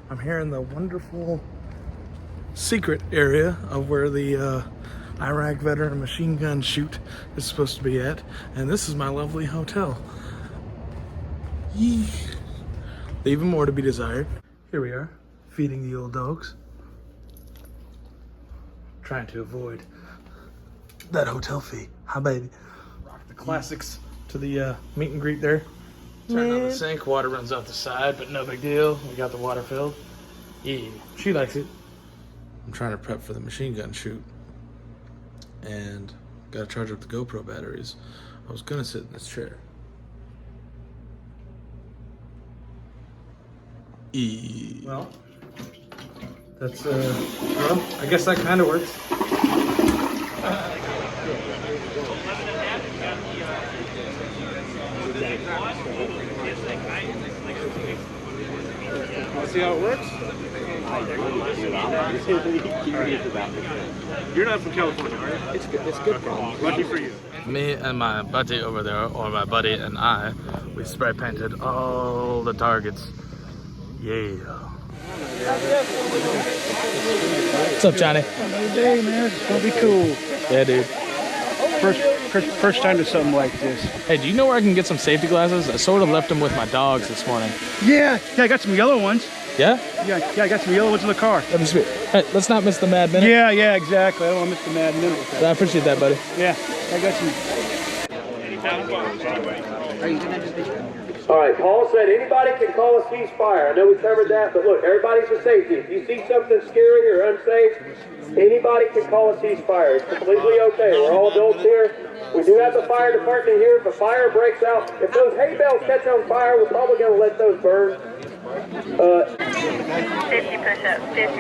I'm here in the wonderful secret area of where the Iraq veteran machine gun shoot is supposed to be at. And this is my lovely hotel. Yee. Even more to be desired. Here we are, feeding the old dogs. Trying to avoid that hotel fee. Hi, baby. Rock the classics to the meet and greet there. Turn on the sink, water runs out the side, but no big deal. We got the water filled. Yeah, she likes it. I'm trying to prep for the machine gun shoot. And gotta charge up the GoPro batteries. I was gonna sit in this chair. Well, that's, well, I guess that kind of works. See how it works? You're not from California, are you? It's good. It's good. Lucky for you. Me and my buddy over there, or my buddy and I, we spray painted all the targets. Yeah. What's up, Johnny? Another day, man. It's gonna be cool. Yeah, dude. First time to something like this. Hey, do you know where I can get some safety glasses? I sort of left them with my dogs this morning. Yeah, I got some yellow ones. Yeah? Yeah, I got some yellow ones in the car. That'd be sweet. Hey, let's not miss the mad minute. Yeah, exactly. I don't want to miss the mad minute with that. I appreciate that, buddy. Yeah, I got some. All right, Paul said anybody can call a ceasefire. I know we covered that, but look, everybody's for safety. If you see something scary or unsafe, anybody can call a ceasefire. It's completely okay. We're all adults here. We do have the fire department here. If a fire breaks out, if those hay bales catch on fire, we're probably going to let those burn. 50 push-ups, 50.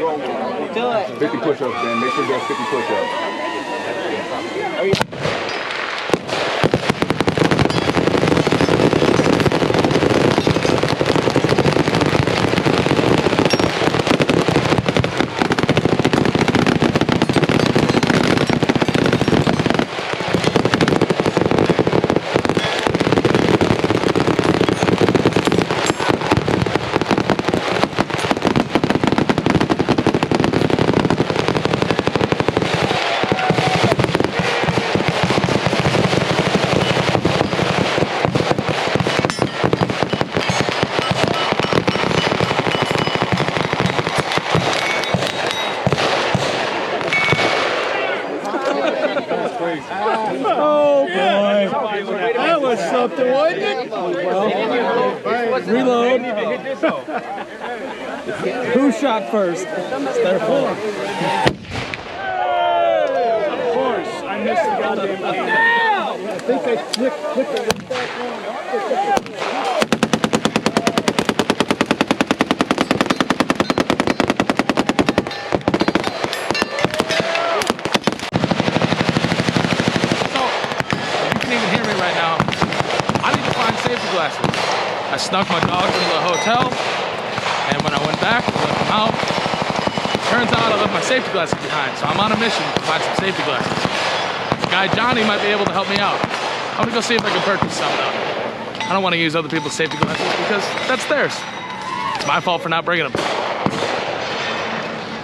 Do it. 50 push-ups, man. Make sure you got 50 push-ups. Oh boy, that was something, wasn't it? Well, reload. Who shot first? It's their fault. Of course, I missed the goddamn game. I think I clicked the back one. Glasses. I snuck my dogs into the hotel, and when I went back, I left them out. Turns out I left my safety glasses behind, so I'm on a mission to find some safety glasses. The guy Johnny might be able to help me out. I'm gonna go see if I can purchase some though. I don't want to use other people's safety glasses because that's theirs. It's my fault for not bringing them.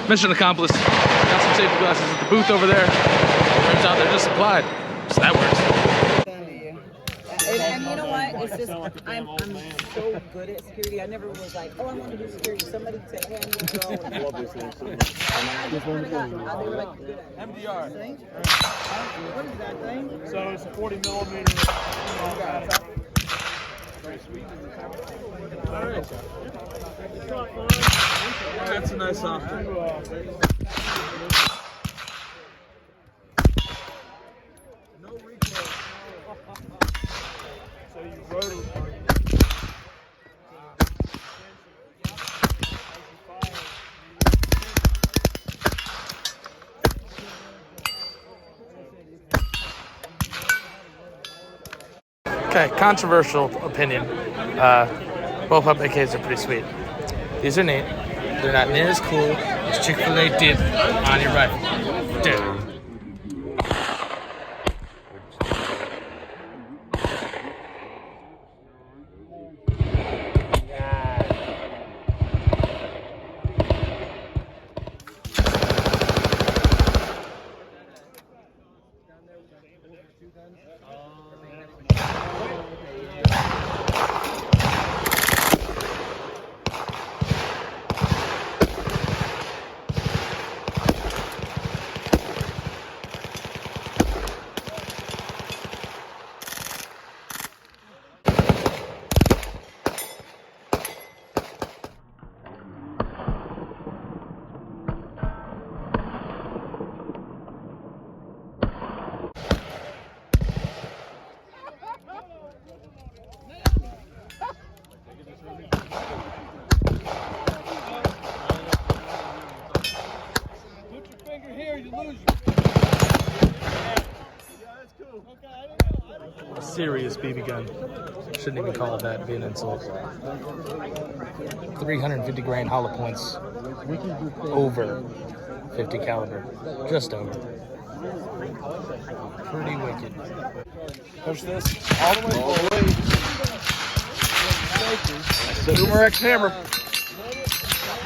Mission accomplished. Got some safety glasses at the booth over there. Turns out they're just supplied, so that works. And you know what? It's just I'm so good at security. I never was like, oh, I want to do security. Somebody said, hey, I need to go. And I love this thing. And I just kind of got it. They were like, good at it. MDR. What is that thing? So it's a 40 millimeter. Very sweet. All right. That's a nice option. No recoil. So you rotor. Okay, controversial opinion. Both up AKs are pretty sweet. These are neat. They're not near as cool as Chick-fil-A dip on your rifle. Dude. serious BB gun. Shouldn't even call it that, it'd be an insult. 350 grain hollow points. Over 50 caliber. Just over. Pretty wicked. Push this all the way forward. Boomer X hammer.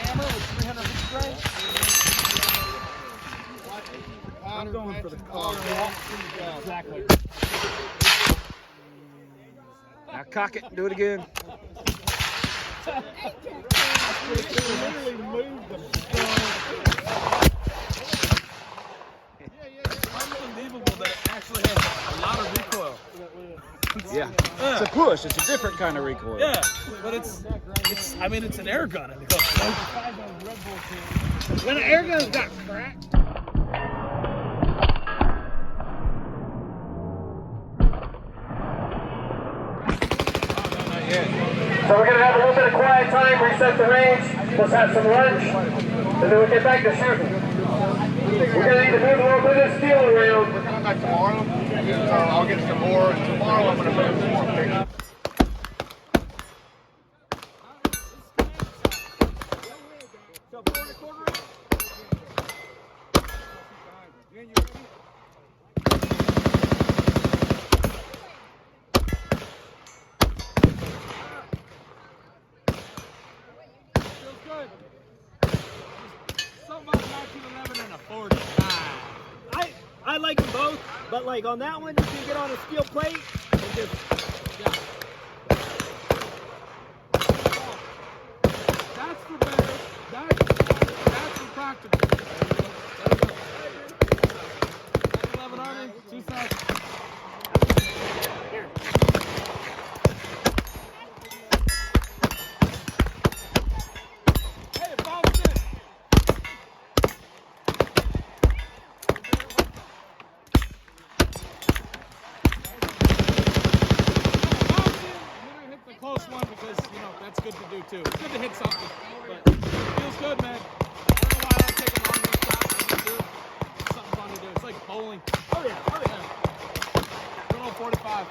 Hammer with 350 grain. I'm going for the car. Exactly. Now cock it. Do it again. Literally moved the It's unbelievable that it actually has a lot of recoil. Yeah. It's a push. It's a different kind of recoil. Yeah, but it's I mean, it's an air gun. And it goes, When an air gun's got cracked. So we're going to have a little bit of quiet time, reset the range, let's have some lunch, and then we'll get back to shooting. We're going to need to move a little bit of steel around. We're coming back tomorrow, so I'll get some more, and tomorrow I'm going to move some more pictures. I like them both, but like on that one, you can get on a steel plate and just, that's for better. That's for practical. 11 Army, 2 seconds. Hey, it bounced in. Close one because, you know, that's good to do too. It's good to hit something, but it feels good, man. I don't know why I don't take a long range shot. I just do it. It's something fun to do. It's like bowling. Oh yeah. Good old 45.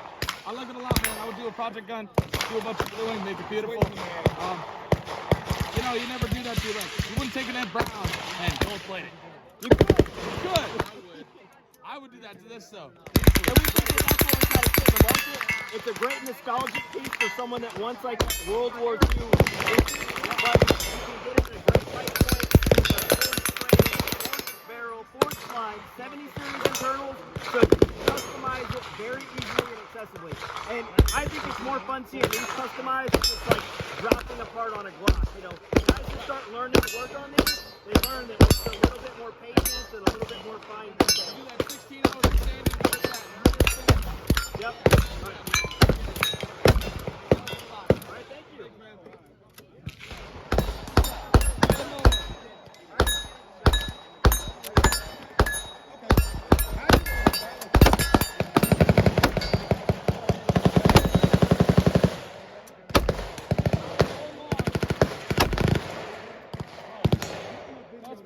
I like it a lot, man. I would do a project gun, do a bunch of bluing, make it beautiful. You know, you never do that to like, you wouldn't take an Ed Brown and gold plate it. You could. I would do that to this though. and we think that's what we try to fit in the market. It's a great nostalgic piece for someone that wants like World War II. But you can get it at a great price point. Barrel, forged slide, 70 series internals, so customize it very easily and accessibly. And I think it's more fun seeing these customized than just like dropping a part on a Glock. You know, guys who start learning to work on these, they learn that it's a little bit more patience and a little bit more fine detail. Do that 16 hours a day and get that. Yep. All right, thank you.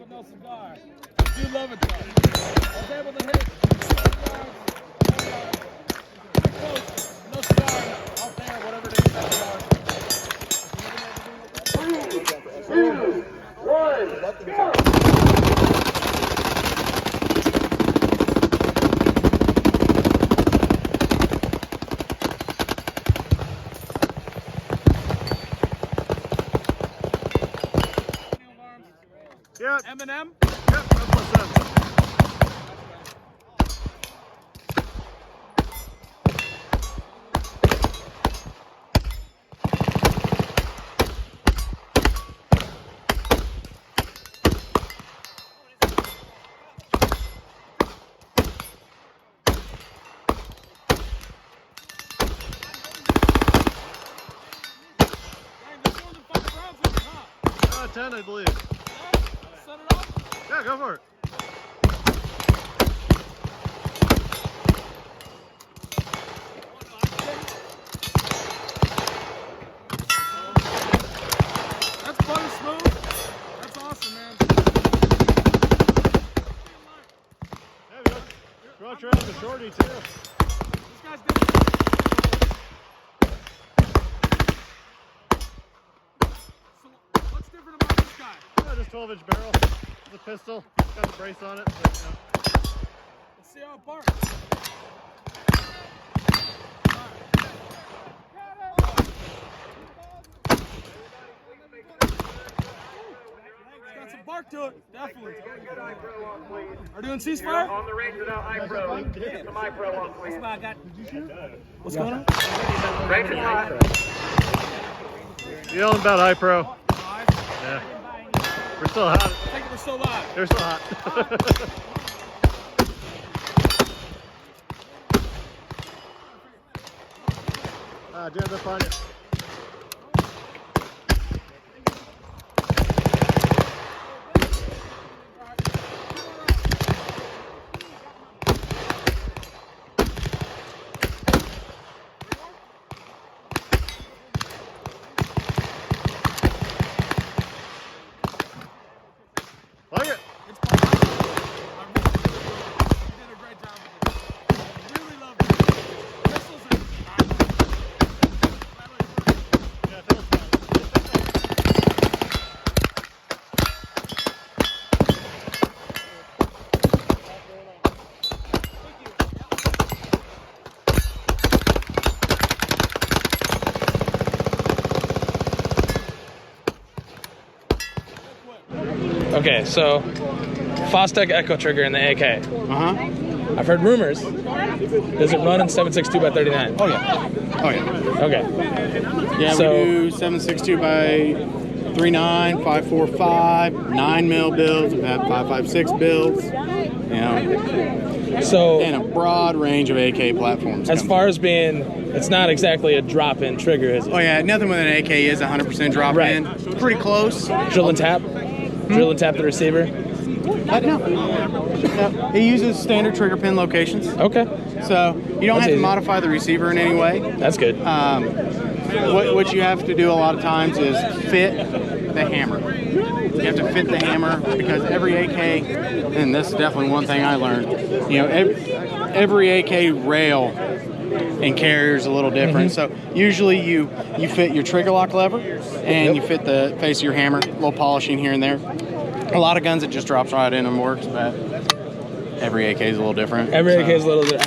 No cigar. You love it though. I was able to hit no cigar out there, whatever it is. 3, 2, 1, go! Yep. M&M? Yep, that's what's up. Dang, this one's a 5 rounds with it, huh? 10, I believe. Set it up. Yeah, go for it. That's butter smooth. That's awesome, man. Yeah, we got the shorty too. This guy's different. guy? Just 12-inch barrel. The pistol. Got the brace on it. But, you know. Let's see how it barks. Got some bark to it, definitely. Are doing ceasefire? On the range without high pro. Get some high pro on, please. What's going on? Range is high. Yelling about high pro. Yeah. We're still hot. I think we're still live. They're still hot. Jabs up on you. Like it. Okay, so Fostech Echo Trigger in the AK. I've heard rumors. Does it run in 7.62 by 39? Oh yeah. Oh yeah. Okay. Yeah, So- we do 7.62 by 39, 5.45, 9mm builds. We've had 5.56 builds. You know, So and a broad range of AK platforms. as far as being, it's not exactly a drop-in trigger, is it? Oh yeah, nothing with an AK is 100% drop Right. in. Pretty close. Drill and tap? Drill and tap the receiver? No. He uses standard trigger pin locations. Okay, So you don't That's have to easy. modify the receiver in any way. that's good. What you have to do a lot of times is fit the hammer. You have to fit the hammer because every AK, and this is definitely one thing I learned, you know, every AK rail and carrier is a little different. So usually you fit your trigger lock lever and you fit the face of your hammer, a little polishing here and there. A lot of guns it just drops right in and works, but every AK is a little different. Every So- AK is a little bit.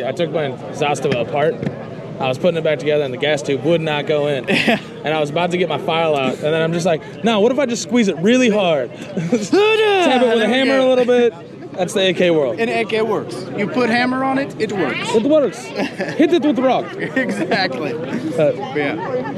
I took my Zastava apart. I was putting it back together and the gas tube would not go in. And I was about to get my file out. And then I'm just like, no, what if I just squeeze it really hard? Tap it with a hammer a little bit. That's the AK world. And AK works. You put hammer on it, it works. It works. Hit it with the rock. Exactly. Yeah.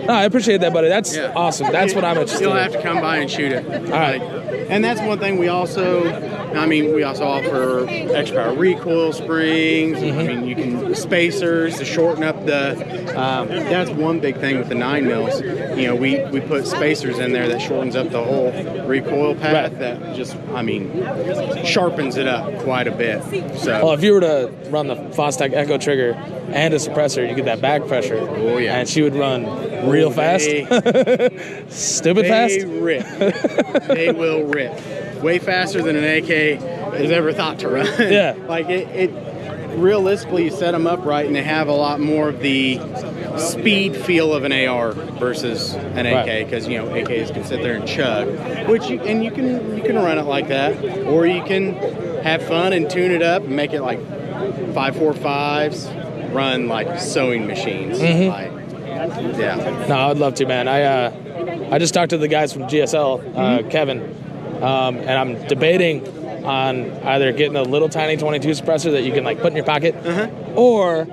No, I appreciate that, buddy. That's Yeah. awesome. That's what I'm interested You'll in. have to come by and shoot it. All right. And that's one thing we also offer extra power recoil springs. I mean, you can spacers to shorten up the. That's one big thing with the 9mm. You know, we put spacers in there that shortens up the whole recoil path. Right. That just, sharpens it up quite a bit. So. Well, if you were to run the Fostech Echo Trigger and a suppressor, you get that back pressure. Oh, yeah. And she would run real fast. Stupid fast. They rip. They will rip. Way faster than an AK is ever thought to run. Yeah. Like it realistically, you set them up right and they have a lot more of the speed feel of an AR versus an AK, because AKs can sit there and chug, you can run it like that, or you can have fun and tune it up and make it like 5.45s, run like sewing machines. Like, yeah. No, I would love to, man. I just talked to the guys from GSL, Kevin, and I'm debating on either getting a little tiny 22 suppressor that you can like put in your pocket, or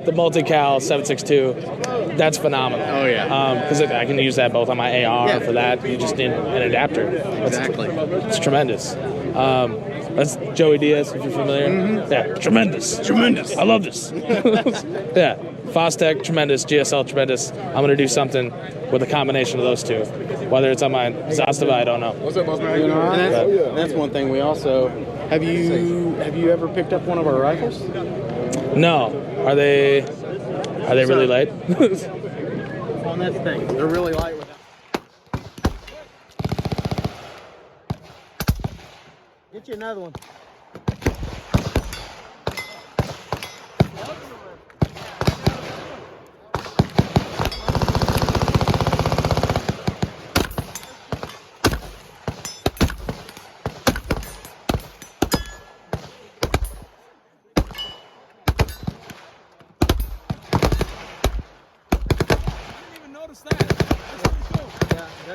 the multi-cal 7.62. That's phenomenal. Oh yeah. Because I can use that both on my AR for that. You just need an adapter. Exactly. It's tremendous. That's Joey Diaz, if you're familiar. Yeah, tremendous. Tremendous. I love this. Yeah, Fostech, tremendous. GSL, tremendous. I'm going to do something with a combination of those two. Whether it's on my Zastava, I don't know. What's up, boss man? And that's one thing we also have you ever picked up one of our rifles? No. Are they really light? On this thing, they're really light with that. Get you another one.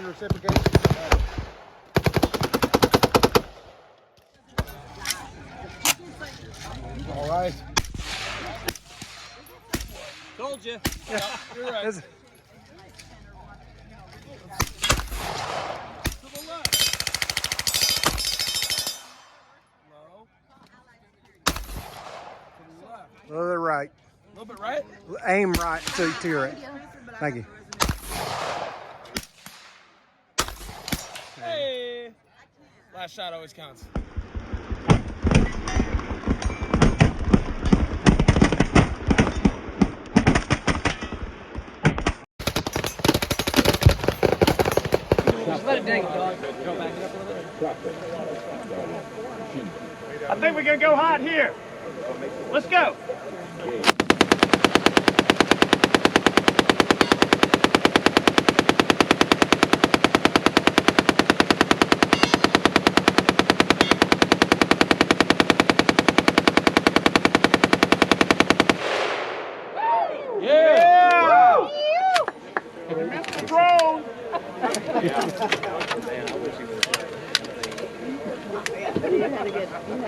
and reciprocation. All right. Told you. Yeah, you're right. To the left. Low. To the left. A little bit right. A little bit right. Aim right to your right. Thank you. Hey. Last shot always counts. I think we're gonna go hot here. Let's go. Yeah! If you missed the drone.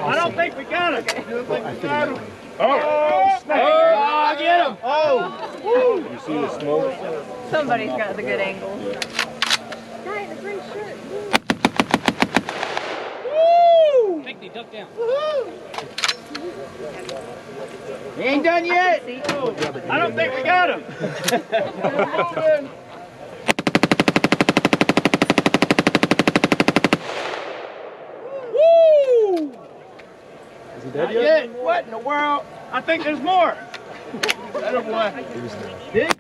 I don't think we got him. You don't think we got him? Oh, snake. Oh, get him. Oh. Woo. You see the smoke? Somebody's got the good angle. Guy in the green shirt. Woo. Nick, duck down. He ain't done yet. I don't think we got him. Moving. Woo! Is he dead Not yet? yet. What in the world? I think there's more. Better boy. Dig.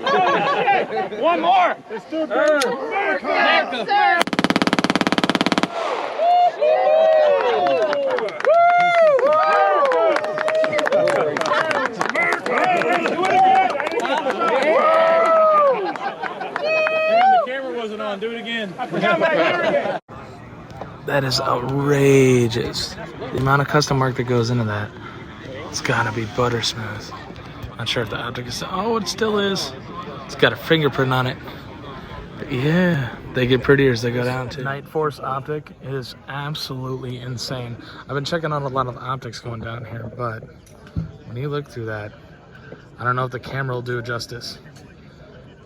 Oh, shit. One more. It's still America. Sir. The camera wasn't on. Do it again. I forgot my hair again. That is outrageous. The amount of custom work that goes into that. It's gotta be butter smooth. Not sure if the optic is. Oh, it still is. It's got a fingerprint on it. But yeah, they get prettier as they go down too. Night Force optic is absolutely insane. I've been checking out a lot of optics going down here, but when you look through that, I don't know if the camera will do it justice,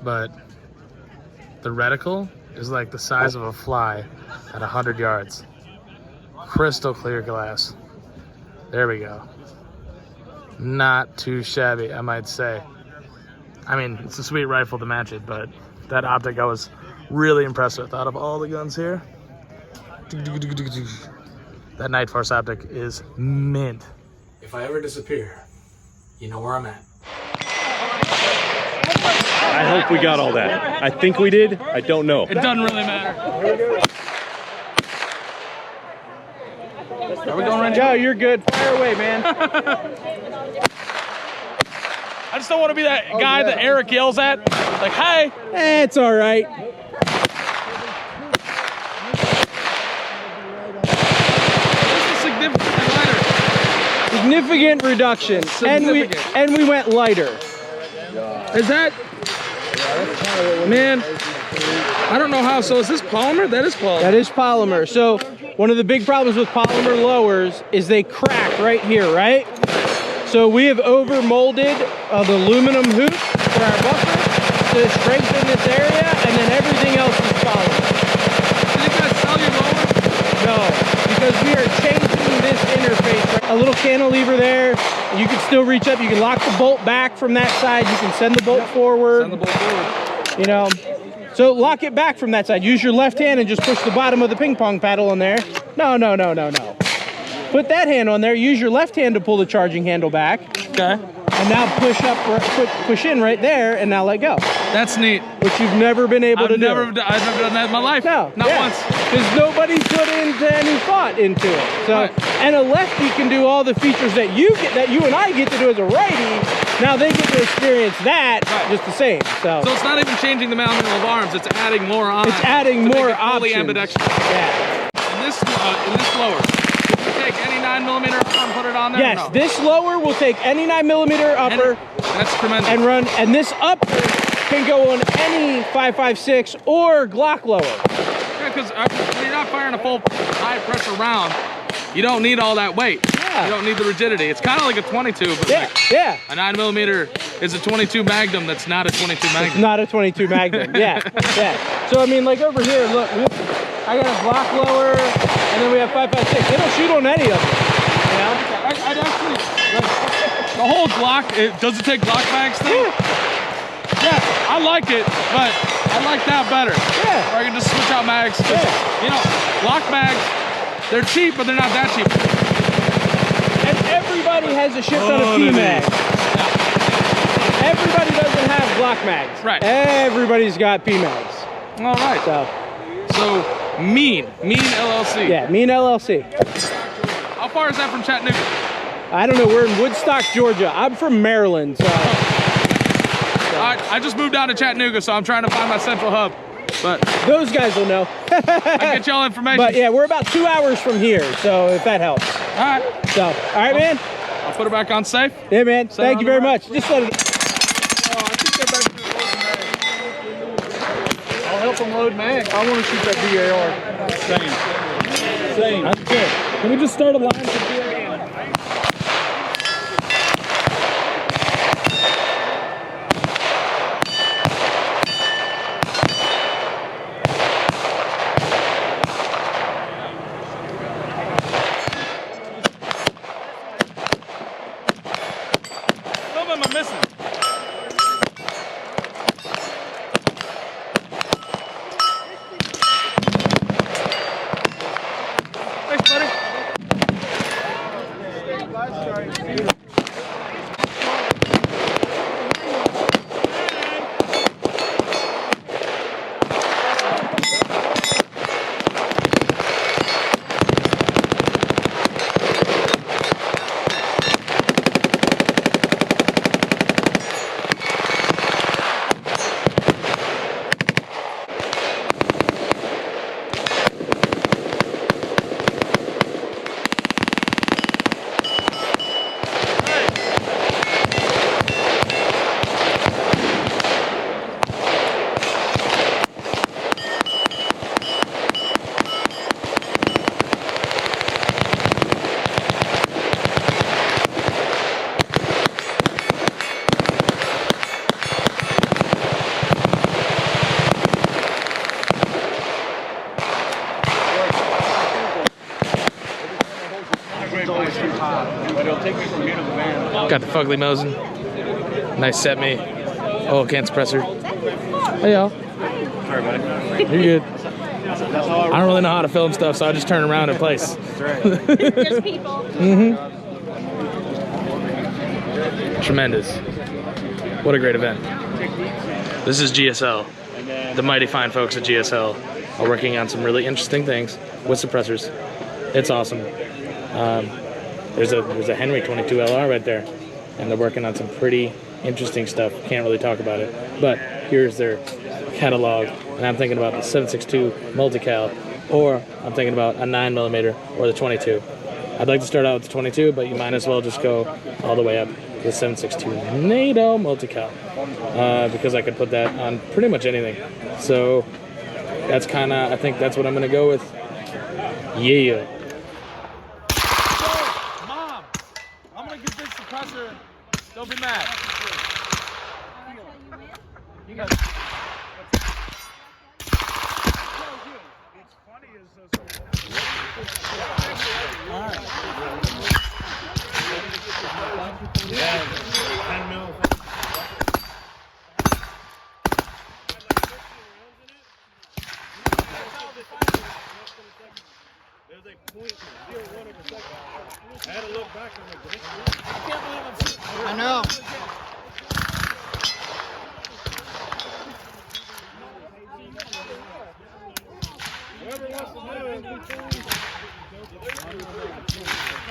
but the reticle is like the size of a fly at 100 yards. Crystal clear glass. There we go. Not too shabby, I might say. I mean, it's a sweet rifle to match it, but that optic I was really impressed with. Out of all the guns here, that Night Force optic is mint. If I ever disappear, you know where I'm at. I hope we got all that. I think we did. I don't know. It doesn't really matter. Are we going right Joe, you're good. Fire away, man. I just don't want to be that guy that Eric yells at. Like, hey. It's all right. Significant reduction. And we went lighter. Is that? Man, I don't know how. So is this polymer? That is polymer. That is polymer. So one of the big problems with polymer lowers is they crack right here, right? So we have over molded the aluminum hoop for our buffer to strengthen this area, and then everything else is polymer. Did you guys sell your mower? No, because we are changing this interface. A little cantilever there. You can still reach up. You can lock the bolt back from that side. You can send the bolt forward. Send the bolt forward. You know, so lock it back from that side. Use your left hand and just push the bottom of the ping pong paddle in there. No. Put that hand on there. Use your left hand to pull the charging handle back. Okay. And now push in right there, and now let go. That's neat. Which you've never been able to do. I've never done that in my life. No, not once. Because nobody's put into any thought into it. So, Right. And a lefty can do all the features that you and I get to do as a righty. Now they get to experience that just the same. So it's not even changing the manual of arms. It's adding more on. It's adding more fully options. ambidextrous. Yeah. In this lower, if you take any 9mm upper and put it on there? Yes, No? this lower will take any 9mm upper That's tremendous. and run, and this upper can go on any 5.56 or Glock lower. Yeah, because when you're not firing a full high pressure round, you don't need all that weight. Yeah. You don't need the rigidity. It's kind of like a 22, but Yeah, like yeah. a 9mm is a 22 Magnum that's not a 22 Magnum. It's not a 22 Magnum. Yeah, yeah. So I mean, like over here, look, I got a Glock lower, and then we have 5.56. They don't shoot on any of them. You know? I'd actually, like, the whole Glock, does it take Glock mags thing? Yeah, I like it, but I like that better. Yeah. Or I can just switch out mags. You know, Glock mags, they're cheap, but they're not that cheap. And everybody has a shit ton of P-Mag. Everybody doesn't have Glock mags. Right. Everybody's got P-Mags. All right. So Mean LLC. Yeah, Mean LLC. How far is that from Chattanooga? I don't know, we're in Woodstock, Georgia. I'm from Maryland, so. I just moved down to Chattanooga, so I'm trying to find my central hub. But those guys will know. I can get y'all information. But yeah, we're about 2 hours from here, so if that helps. All right. So, all right, man. I'll put it back on safe. Yeah, man. Thank you very much. Just let it. Oh, I think they're back to the load mag. I'll help them load mag. I want to shoot that VAR. Same. That's good. Can we just start a line for VAR? Got the Fugly Mosin. Nice set me. Oh, can suppressor. Hey y'all. Sorry, buddy. You're good. I don't really know how to film stuff, so I just turn around in place. There's people. Tremendous. What a great event. This is GSL. The mighty fine folks at GSL are working on some really interesting things with suppressors. It's awesome. There's a Henry 22 LR right there, and they're working on some pretty interesting stuff. Can't really talk about it, but here's their catalog, and I'm thinking about the 7.62 multi-cal, or I'm thinking about a 9mm or the 22. I'd like to start out with the 22, but you might as well just go all the way up to the 7.62 NATO multi-cal, because I could put that on pretty much anything. So that's I think that's what I'm gonna go with. Yeah. Mom, I'm gonna get this suppressor. Don't be mad. You got. I know.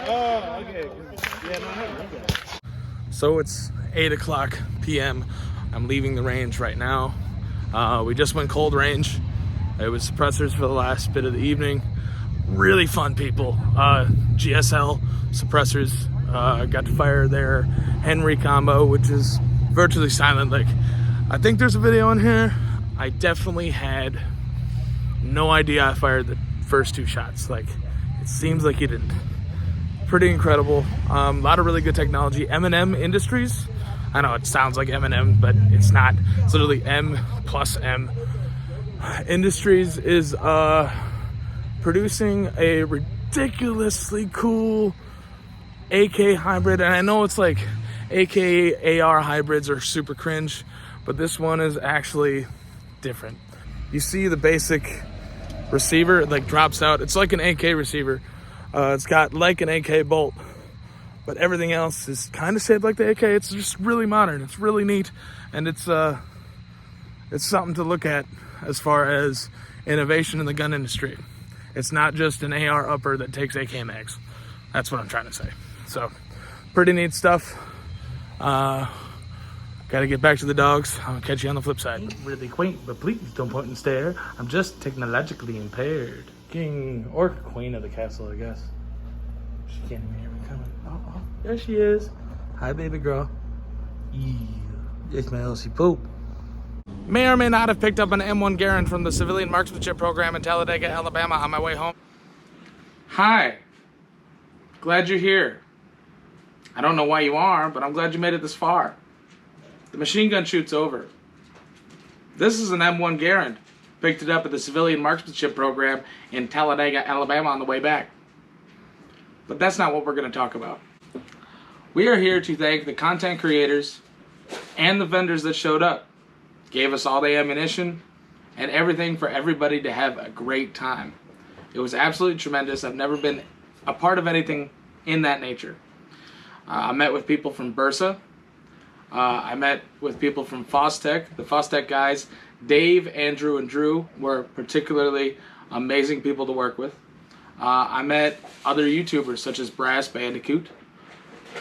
Oh, okay. So it's 8:00 p.m. I'm leaving the range right now. We just went cold range. It was suppressors for the last bit of the evening, really fun people. GSL suppressors, got to fire their Henry combo, which is virtually silent. Like, I think there's a video on here. I definitely had no idea I fired the first 2 shots. Like, it seems like he didn't. Pretty incredible. A lot of really good technology. M&M Industries. I know it sounds like M&M, but it's not. It's literally M plus M. Industries is producing a ridiculously cool AK hybrid. And I know it's like AK AR hybrids are super cringe, but this one is actually different. You see the basic receiver, it like drops out. It's like an AK receiver. It's got like an AK bolt, but everything else is kind of shaped like the AK. It's just really modern. It's really neat, and it's something to look at as far as innovation in the gun industry. It's not just an AR upper that takes AK mags. That's what I'm trying to say. So, pretty neat stuff. Gotta get back to the dogs. I'll catch you on the flip side. Really quaint, but please don't point and stare. I'm just technologically impaired. King or queen of the castle, I guess. She can't even hear me coming. Oh, there she is. Hi, baby girl. Yeah, it's my Elsie Poop. May or may not have picked up an M1 Garand from the civilian marksmanship program in Talladega, Alabama on my way home. Hi. Glad you're here. I don't know why you are, but I'm glad you made it this far. The machine gun shoot's over. This is an M1 Garand. Picked it up at the civilian marksmanship program in Talladega, Alabama on the way back. But that's not what we're going to talk about. We are here to thank the content creators and the vendors that showed up. Gave us all the ammunition and everything for everybody to have a great time. It was absolutely tremendous. I've never been a part of anything in that nature. I met with people from Bursa. I met with people from Fostech. The Fostech guys, Dave, Andrew, and Drew, were particularly amazing people to work with. I met other YouTubers such as Brass Bandicoot.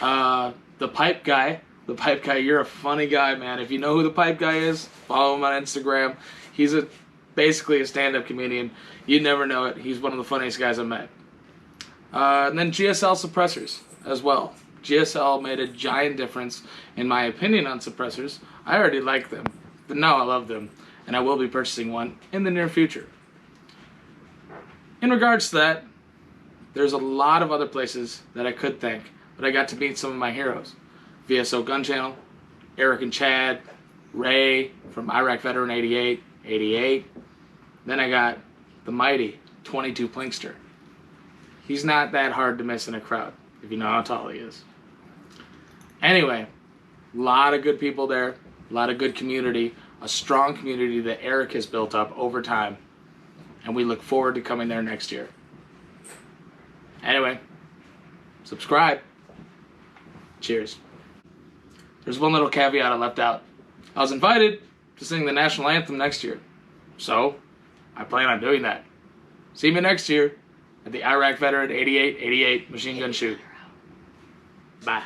The Pipe Guy. The Pipe Guy, you're a funny guy, man. If you know who the Pipe Guy is, follow him on Instagram. He's basically a stand-up comedian. You'd never know it. He's one of the funniest guys I've met. And then GSL suppressors as well. GSL made a giant difference, in my opinion, on suppressors. I already like them, but now I love them, and I will be purchasing one in the near future. In regards to that, there's a lot of other places that I could thank, but I got to meet some of my heroes. VSO Gun Channel, Eric and Chad, Ray from Iraq Veteran 8888. Then I got the mighty 22 Plinkster. He's not that hard to miss in a crowd, if you know how tall he is. Anyway, a lot of good people there, a lot of good community, a strong community that Eric has built up over time, and we look forward to coming there next year. Anyway, subscribe. Cheers. There's one little caveat I left out. I was invited to sing the national anthem next year, so I plan on doing that. See me next year at the Iraq Veteran 8888 machine gun shoot. Bye.